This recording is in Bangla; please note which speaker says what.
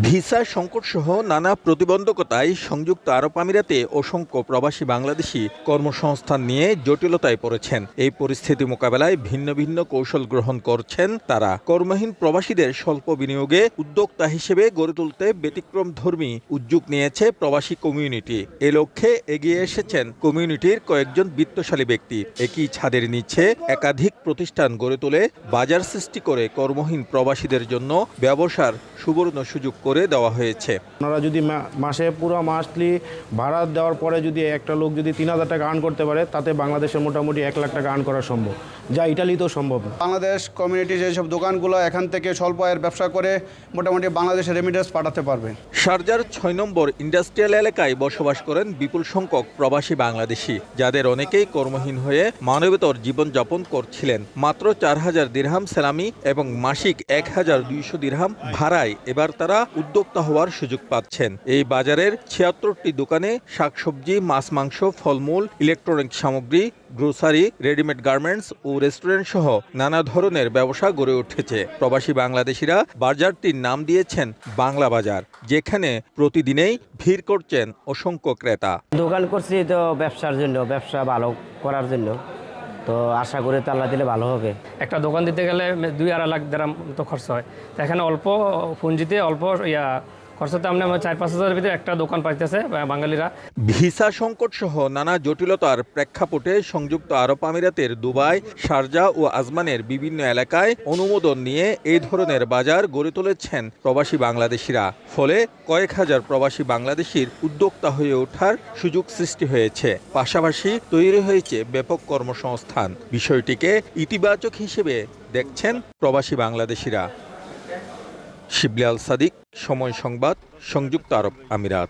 Speaker 1: ভিসা সংকট সহ নানা প্রতিবন্ধকতায় সংযুক্ত আরব আমিরাতে অসংখ্য প্রবাসী বাংলাদেশি কর্মসংস্থান নিয়ে জটিলতায় পড়েছেন। এই পরিস্থিতি মোকাবেলায় ভিন্ন ভিন্ন কৌশল গ্রহণ করছেন তারা। কর্মহীন প্রবাসীদের স্বল্প বিনিয়োগে উদ্যোক্তা হিসেবে গড়ে তুলতে ব্যতিক্রমধর্মী উদ্যোগ নিয়েছে প্রবাসী কমিউনিটি। এ লক্ষ্যে এগিয়ে এসেছেন কমিউনিটির কয়েকজন বিত্তশালী ব্যক্তি। একই ছাদের নিচে একাধিক প্রতিষ্ঠান গড়ে তুলে বাজার সৃষ্টি করে কর্মহীন প্রবাসীদের জন্য ব্যবসার সুবর্ণ সুযোগ করে দেওয়া হয়েছে।
Speaker 2: আপনারা যদি মাসে পুরো মাসলি ভাড়া দেওয়ার পরে যদি একটা লোক যদি ৩,০০০ টাকা আর্ন করতে পারে, তাতে বাংলাদেশের মোটামুটি ১ লাখ টাকা আর্ন করা সম্ভব, যা ইটালিতেও সম্ভব না।
Speaker 3: বাংলাদেশ কমিউনিটি যেসব দোকানগুলো এখান থেকে স্বল্প আয়ের ব্যবসা করে মোটামুটি বাংলাদেশে রেমিটেন্স পাঠাতে পারবে।
Speaker 1: শারজার ৬ নম্বর ইন্ডাস্ট্রিয়াল এলাকায় বসবাস করেন বিপুল সংখ্যক প্রবাসী বাংলাদেশি, যাদের অনেকেই কর্মহীন হয়ে মানবেতর জীবনযাপন করছিলেন। মাত্র ৪,০০০ দিরহাম সেলামি এবং মাসিক ১,২০০ দিরহাম ভাড়ায় এবার তারা উদ্যোক্তা হওয়ার সুযোগ পাচ্ছেন। এই বাজারের ৭৬টি দোকানে শাকসবজি, মাছ, মাংস, ফলমূল, ইলেকট্রনিক সামগ্রী, গ্রোসারি, রেডিমেড গার্মেন্টস ও রেস্টুরেন্ট সহ নানা ধরনের ব্যবসা গড়ে উঠেছে। প্রবাসী বাংলাদেশিরা বাজারটির নাম দিয়েছেন বাংলা বাজার, যেখানে প্রতিদিনেই ভিড় করছেন অসংখ্য ক্রেতা।
Speaker 4: দোকান করছি তো ব্যবসার জন্য, ব্যবসা ভালো করার জন্য, তো আশা করি তো আল্লাহ দিলে ভালো হবে।
Speaker 5: একটা দোকান দিতে গেলে ২-২.৫ লাখ দেড়াম তো খরচ হয়, তো এখানে অল্প পুঁজিতে অল্প খরচাতে আমরা ৪-৫ হাজারের ভিতরে একটা দোকান পাইতেছে বাঙালিরা।
Speaker 1: ভিসা সংকট সহ নানা জটিলতার প্রেক্ষাপটে সংযুক্ত আরব আমিরাতের দুবাই, শারজা ও আজমানের বিভিন্ন এলাকায় অনুমোদন নিয়ে এই ধরনের বাজার গড়ে তুলেছেন প্রবাসী বাংলাদেশিরা। ফলে কয়েক হাজার প্রবাসী বাংলাদেশির উদ্যোক্তা হয়ে ওঠার সুযোগ সৃষ্টি হয়েছে। পাশাপাশি তৈরি হয়েছে ব্যাপক কর্মসংস্থান। বিষয়টিকে ইতিবাচক হিসেবে দেখছেন প্রবাসী বাংলাদেশিরা। শিবলি আল সাদিক, সময় সংবাদ, সংযুক্ত আরব আমিরাত।